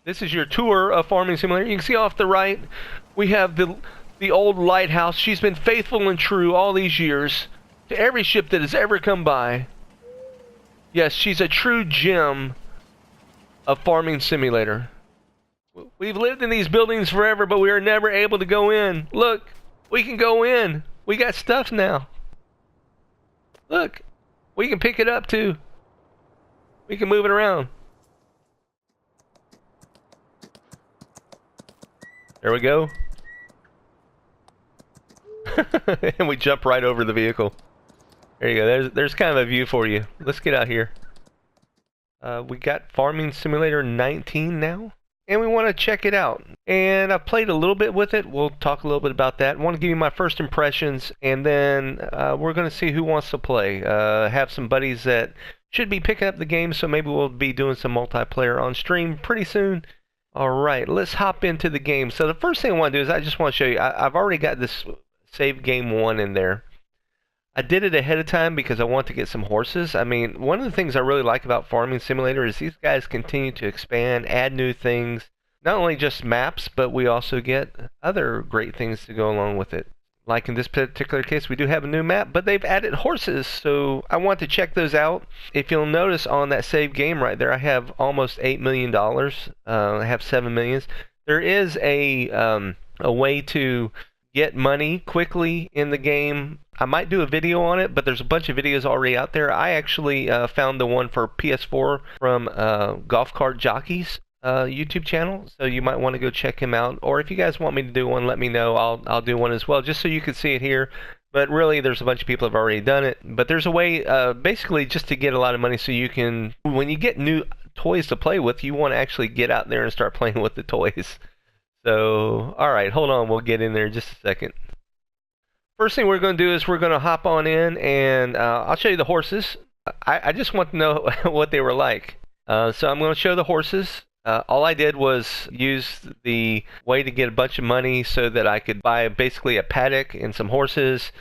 This is your tour of Farming Simulator. You can see off the right, we have the old lighthouse. She's been faithful and true all these years to every ship that has ever come by. Yes, she's a true gem of Farming Simulator. We've lived in these buildings forever, but we are never able to go in. Look, we can go in. We got stuff now. Look, we can pick it up too. We can move it around. There we go. And we jump right over the vehicle. There you go. There's kind of a view for you. Let's get out here. We got Farming Simulator 19 now, and we want to check it out. And I've played a little bit with it. We'll talk a little bit about that. I want to give you my first impressions, and then we're going to see who wants to play. Have some buddies that should be picking up the game, so maybe we'll be doing some multiplayer on stream pretty soon. Alright, let's hop into the game. So the first thing I want to do is I just want to show you, I've already got this save game 1 in there. I did it ahead of time because I want to get some horses. I mean, one of the things I really like about Farming Simulator is these guys continue to expand, add new things. Not only just maps, but we also get other great things to go along with it. Like in this particular case, we do have a new map, but they've added horses, so I want to check those out. If you'll notice on that save game right there, I have almost $8 million. I have 7 millions. There is a way to get money quickly in the game. I might do a video on it, but there's a bunch of videos already out there. I actually found the one for PS4 from Golf Cart Jockeys YouTube channel, so you might want to go check him out. Or if you guys want me to do one, let me know. I'll do one as well, just so you can see it here. But really, there's a bunch of people that have already done it. But there's a way, basically, just to get a lot of money, so you can, when you get new toys to play with, you want to actually get out there and start playing with the toys. So, all right, hold on, we'll get in there in just a second. First thing we're going to do is we're going to hop on in, and I'll show you the horses. I just want to know what they were like. So I'm going to show the horses. All I did was use the way to get a bunch of money so that I could buy basically a paddock and some horses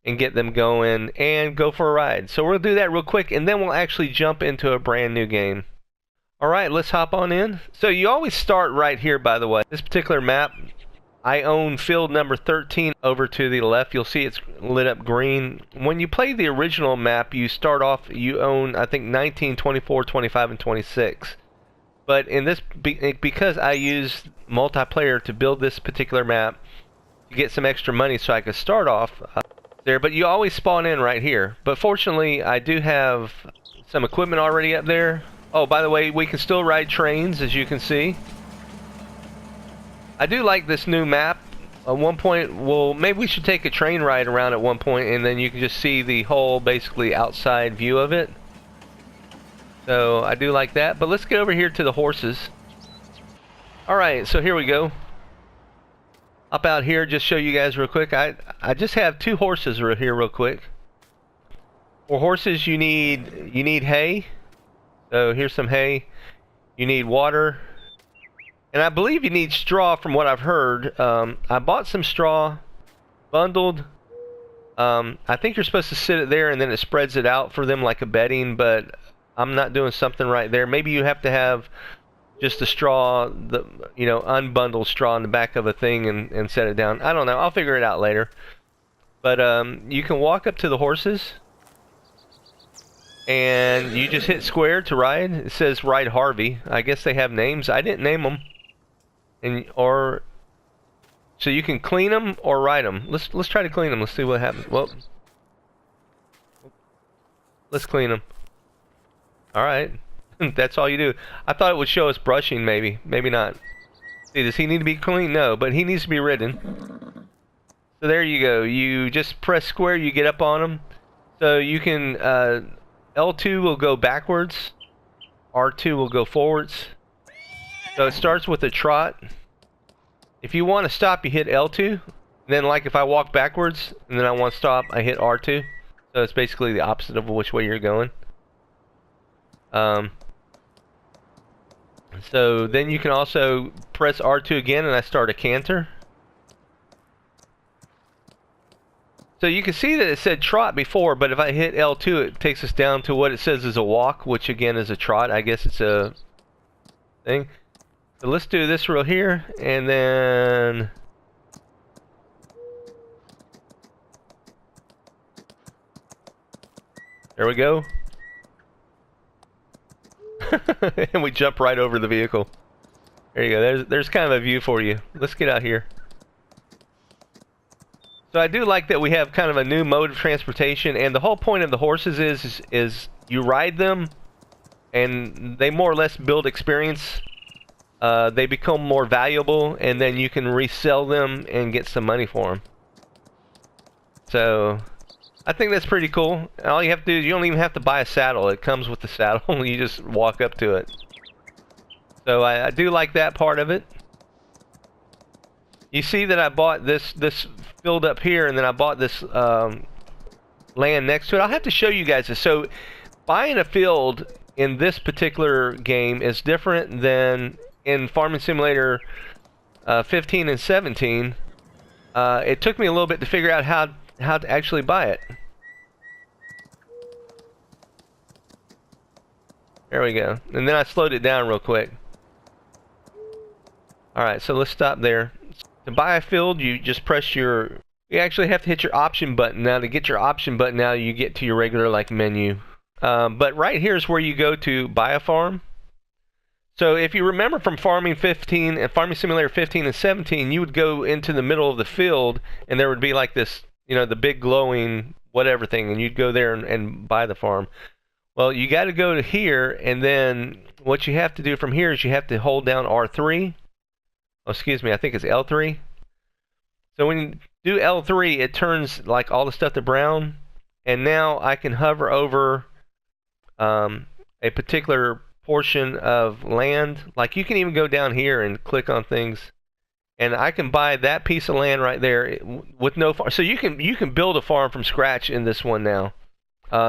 and get them going and go for a ride. So we'll do that real quick, and then we'll actually jump into a brand new game. Alright, let's hop on in. So you always start right here, by the way. This particular map, I own field number 13 over to the left. You'll see it's lit up green. When you play the original map, you start off, you own, I think, 19, 24, 25, and 26. But in this, because I used multiplayer to build this particular map, to get some extra money so I could start off there, but you always spawn in right here. But fortunately, I do have some equipment already up there. Oh, by the way, we can still ride trains, as you can see. I do like this new map. At one point, well, maybe we should take a train ride around at one point, and then you can just see the whole, basically, outside view of it. So, I do like that. But let's get over here to the horses. Alright, so here we go. Up out here, just show you guys real quick. I just have 2 horses here real quick. For horses, you need hay. So here's some hay. You need water. And I believe you need straw from what I've heard. I bought some straw, bundled. I think you're supposed to sit it there and then it spreads it out for them like a bedding, but I'm not doing something right there. Maybe you have to have just a straw, unbundled straw in the back of a thing and set it down. I don't know. I'll figure it out later. But you can walk up to the horses. And you just hit square to ride. It says Ride Harvey. I guess they have names. I didn't name them. So you can clean them or ride them. Let's try to clean them. Let's see what happens. Well, let's clean them. All right. That's all you do. I thought it would show us brushing, maybe. Maybe not. See, does he need to be cleaned? No, but he needs to be ridden. So there you go. You just press square. You get up on him. So you can... L2 will go backwards, R2 will go forwards. So it starts with a trot. If you want to stop, you hit L2. And then, like if I walk backwards and then I want to stop, I hit R2. So it's basically the opposite of which way you're going. So then you can also press R2 again and I start a canter. So you can see that it said trot before, but if I hit L2, it takes us down to what it says is a walk, which again is a trot. I guess it's a thing. So let's do this real here, and then there we go. And we jump right over the vehicle. There you go. There's kind of a view for you. Let's get out here. So I do like that we have kind of a new mode of transportation, and the whole point of the horses is you ride them, and they more or less build experience. They become more valuable, and then you can resell them and get some money for them. So I think that's pretty cool. All you have to do is you don't even have to buy a saddle. It comes with the saddle. You just walk up to it. So I do like that part of it. You see that I bought this field up here, and then I bought this land next to it. I'll have to show you guys this. So buying a field in this particular game is different than in Farming Simulator 15 and 17. It took me a little bit to figure out how to actually buy it. There we go. And then I slowed it down real quick. Alright, so let's stop there. To buy a field, you just press your... You actually have to hit your option button. Now, to get your option button, now you get to your regular like menu. But right here is where you go to buy a farm. So if you remember from Farming 15 and Farming Simulator 15 and 17, you would go into the middle of the field, and there would be like this, you know, the big glowing whatever thing, and you'd go there and buy the farm. Well, you got to go to here, and then what you have to do from here is you have to hold down R3. Oh, excuse me, I think it's L3. So when you do L3, it turns like all the stuff to brown, and now I can hover over a particular portion of land. Like you can even go down here and click on things, and I can buy that piece of land right there with no farm. So you can build a farm from scratch in this one now.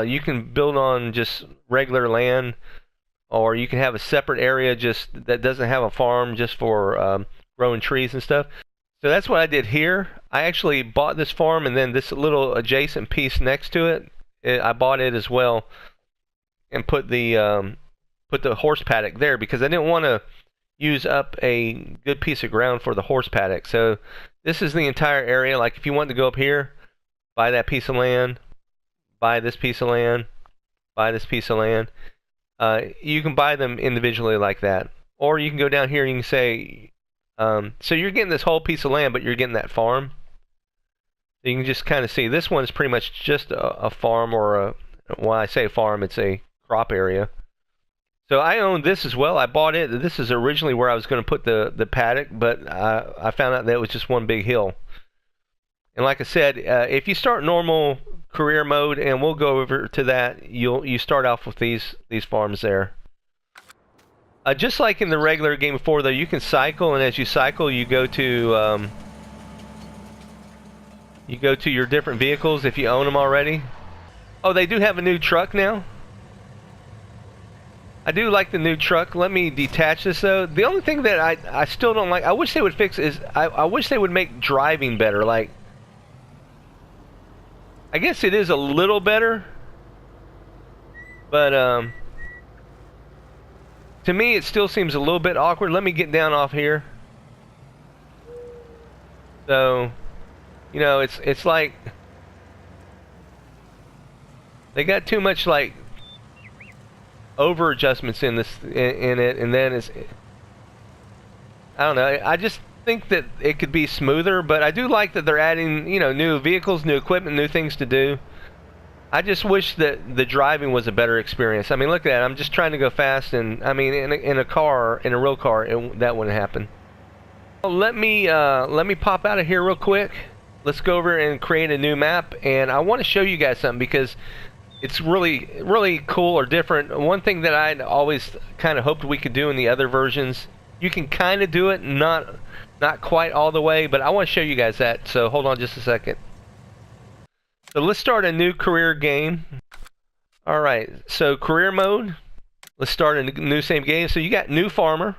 You can build on just regular land, or you can have a separate area just that doesn't have a farm, just for growing trees and stuff. So that's what I did here. I actually bought this farm, and then this little adjacent piece next to it, I bought it as well, and put the horse paddock there because I didn't want to use up a good piece of ground for the horse paddock. So this is the entire area. Like if you want to go up here, buy that piece of land, buy this piece of land, buy this piece of land. You can buy them individually like that. Or you can go down here and you can say, so you're getting this whole piece of land, but you're getting that farm. So you can just kind of see this one is pretty much just a farm, or when I say farm, it's a crop area. So I own this as well. I bought it. This is originally where I was going to put the paddock, but I found out that it was just one big hill. And like I said, if you start normal career mode, and we'll go over to that, you start off with these your there. Just like in the regular Game 4, though, you can cycle, and as you cycle, you go to your different vehicles if you own them already. Oh, they do have a new truck now. I do like the new truck. Let me detach this though. The only thing that I still don't like, I wish they would fix, is I wish they would make driving better. Like, I guess it is a little better, but to me it still seems a little bit awkward. Let me get down off here. So, you know, it's like they got too much like over adjustments in it, and then I don't know. I just think that it could be smoother, but I do like that they're adding, you know, new vehicles, new equipment, new things to do. I just wish that the driving was a better experience. I mean, look at that. I'm just trying to go fast, and I mean, in a car, in a real car, that wouldn't happen. Well, let me pop out of here real quick. Let's go over and create a new map, and I want to show you guys something because it's really cool or different. One thing that I'd always kind of hoped we could do in the other versions, you can kind of do it, not quite all the way, but I want to show you guys that. So hold on just a second. So let's start a new career game. All right, so career mode. Let's start a new same game. So you got new farmer.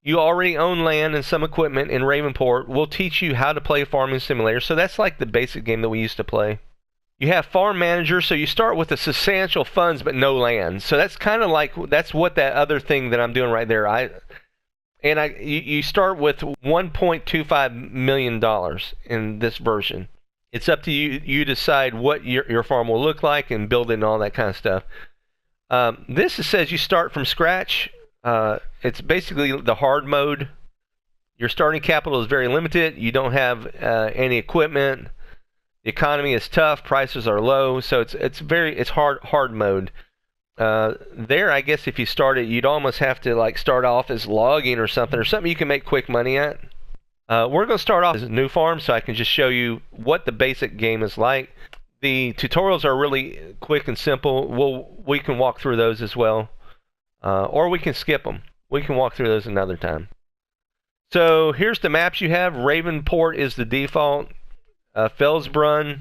You already own land and some equipment in Ravenport. We'll teach you how to play Farming Simulator. So that's like the basic game that we used to play. You have farm manager, so you start with the substantial funds but no land. So that's kind of like, that's what that other thing that I'm doing right there. And you start with $1.25 million in this version. It's up to you. You decide what your farm will look like and build it and all that kind of stuff. This says you start from scratch. It's basically the hard mode. Your starting capital is very limited. You don't have any equipment. The economy is tough. Prices are low. So it's hard mode. There, I guess if you start it, you'd almost have to like start off as logging or something you can make quick money at. We're going to start off as a new farm so I can just show you what the basic game is like. The tutorials are really quick and simple. We can walk through those as well. Or we can skip them. We can walk through those another time. So here's the maps you have. Ravenport is the default. Felsbrunn.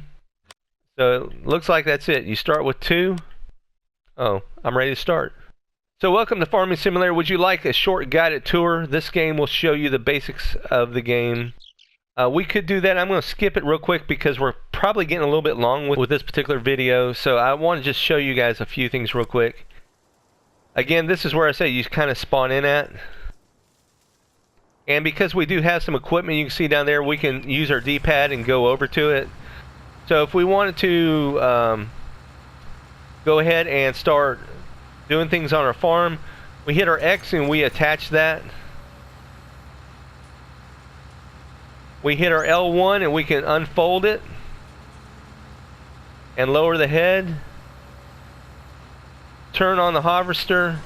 So it looks like that's it. You start with 2. Oh, I'm ready to start. So welcome to Farming Simulator. Would you like a short guided tour? This game will show you the basics of the game. We could do that. I'm going to skip it real quick because we're probably getting a little bit long with this particular video. So I want to just show you guys a few things real quick. Again, this is where I say you kind of spawn in at. And because we do have some equipment you can see down there, we can use our D-pad and go over to it. So if we wanted to go ahead and start doing things on our farm, we hit our X and we attach that. We hit our L1 and we can unfold it and lower the head. Turn on the harvester,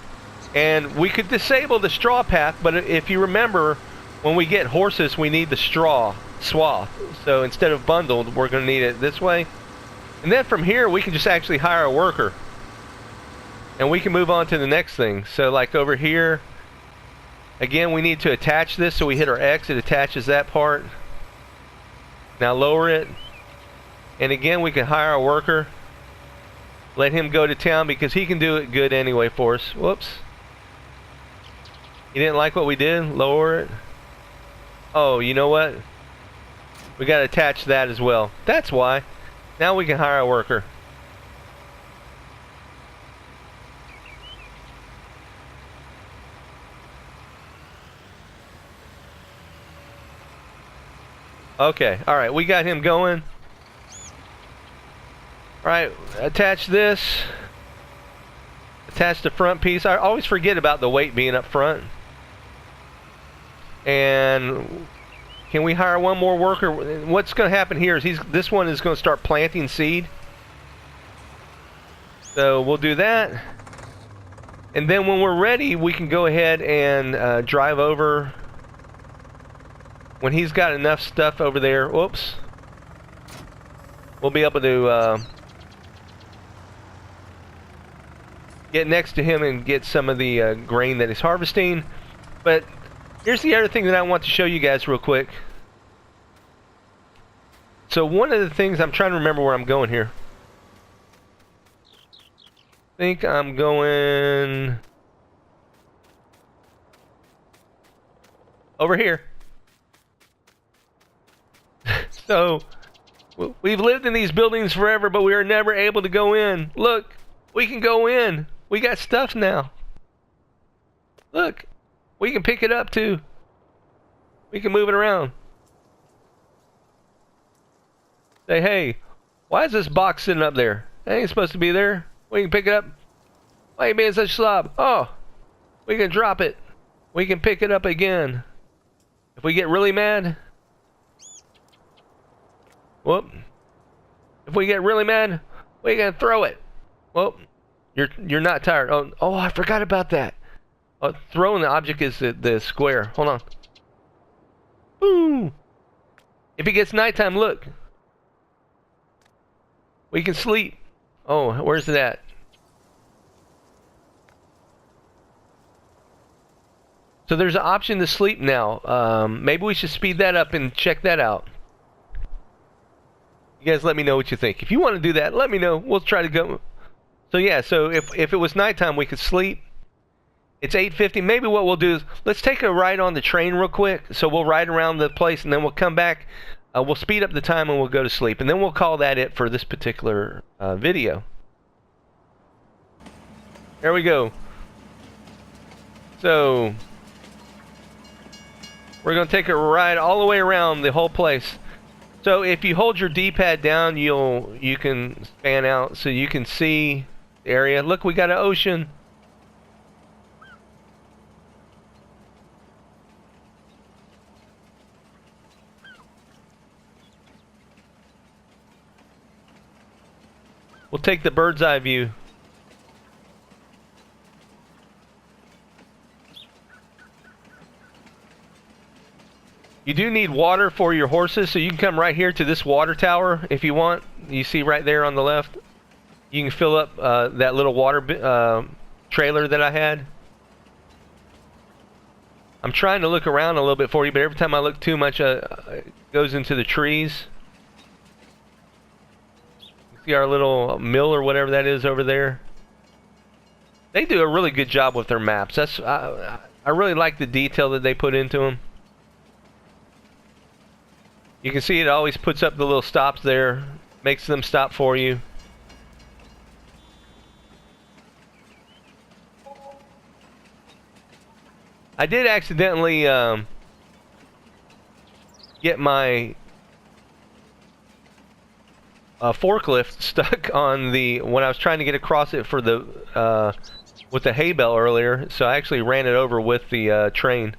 and we could disable the straw path, but if you remember, when we get horses we need the straw swath, so instead of bundled we're going to need it this way. And then from here we can just actually hire a worker and we can move on to the next thing. So like over here again, we need to attach this, so we hit our X, it attaches that part. Now lower it, and again we can hire a worker. Let him go to town because he can do it good anyway for us. Whoops. You didn't like what we did? Lower it. Oh, you know what? We got to attach that as well. That's why. Now we can hire a worker. Okay. Alright, we got him going. Alright, attach this. Attach the front piece. I always forget about the weight being up front. And can we hire one more worker? What's going to happen here is this one is going to start planting seed. So we'll do that. And then when we're ready, we can go ahead and drive over. When he's got enough stuff over there, whoops, we'll be able to get next to him and get some of the grain that he's harvesting. But here's the other thing that I want to show you guys real quick. So one of the things, I'm trying to remember where I'm going here. I think I'm going over here. So we've lived in these buildings forever, but we are never able to go in. Look, we can go in. We got stuff now. Look, we can pick it up too. We can move it around. Say, hey, why is this box sitting up there? It ain't supposed to be there. We can pick it up. Why are you being such a slob? Oh, we can drop it. We can pick it up again. If we get really mad. Whoop. If we get really mad, we can throw it. Whoop. You're not tired. Oh, I forgot about that. Throwing the object is the square. Hold on. Boom. If it gets nighttime, look. We can sleep. Oh, where's it at? So there's an option to sleep now. Maybe we should speed that up and check that out. You guys let me know what you think. If you want to do that, let me know. We'll try to go. So yeah, so if it was nighttime, we could sleep. It's 8:50. Maybe what we'll do is, let's take a ride on the train real quick. So we'll ride around the place, and then we'll come back. We'll speed up the time, and we'll go to sleep. And then we'll call that it for this particular video. There we go. So, We're going to take a ride all the way around the whole place. So if you hold your D-pad down, you can span out so you can see the area. Look, we got an ocean. We'll take the bird's eye view. You do need water for your horses, so you can come right here to this water tower if you want. You see right there on the left. You can fill up that little water trailer that I had. I'm trying to look around a little bit for you, but every time I look too much, it goes into the trees. You see our little mill or whatever that is over there. They do a really good job with their maps. I really like the detail that they put into them. You can see it always puts up the little stops there, makes them stop for you. I did accidentally get my forklift stuck on when I was trying to get across it for the with the hay bale earlier, so I actually ran it over with the train.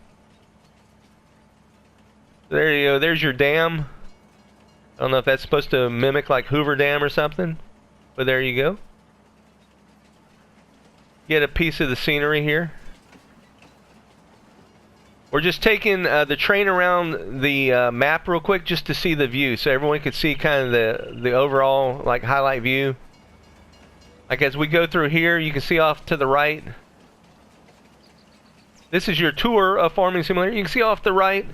There you go, there's your dam. I don't know if that's supposed to mimic like Hoover Dam or something, but there you go. Get a piece of the scenery here. We're just taking the train around the map real quick just to see the view, so everyone can see kind of the overall like highlight view. Like as we go through here, you can see off to the right. This is your tour of Farming Simulator. You can see off the right,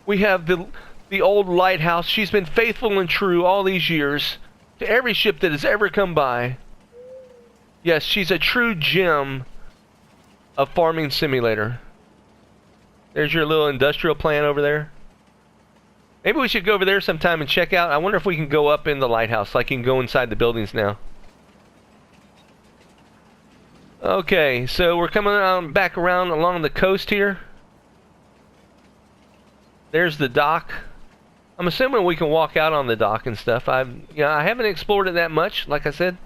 we have the old lighthouse. She's been faithful and true all these years to every ship that has ever come by. Yes, she's a true gem of Farming Simulator. There's your little industrial plant over there. Maybe we should go over there sometime and check out. I wonder if we can go up in the lighthouse, like you can go inside the buildings now. Okay, so we're coming back around along the coast here. There's the dock. I'm assuming we can walk out on the dock and stuff. I haven't explored it that much, like I said.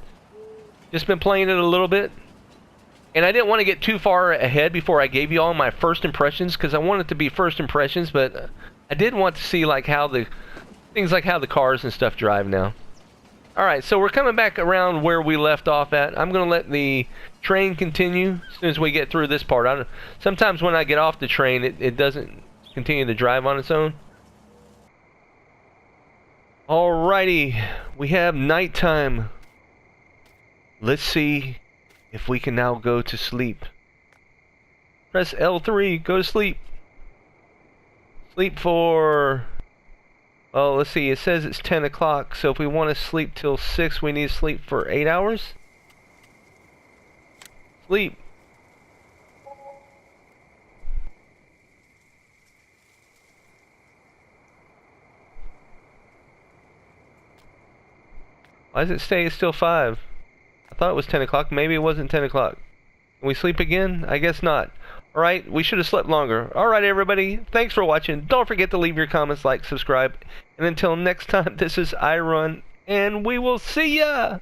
Just been playing it a little bit. And I didn't want to get too far ahead before I gave you all my first impressions, because I want it to be first impressions, but I did want to see like how the cars and stuff drive now. Alright, so we're coming back around where we left off at. I'm going to let the train continue as soon as we get through this part. Sometimes when I get off the train, it doesn't continue to drive on its own. Alrighty, we have nighttime. Let's see if we can now go to sleep. Press L3, go to sleep. Sleep for... well, let's see, it says it's 10 o'clock, so if we want to sleep till 6, we need to sleep for 8 hours? Sleep. Why does it say it's still 5? I thought it was 10 o'clock. Maybe it wasn't 10 o'clock. Can we sleep again? I guess not. Alright, we should have slept longer. Alright everybody, thanks for watching. Don't forget to leave your comments, like, subscribe. And until next time, this is iRun, and we will see ya!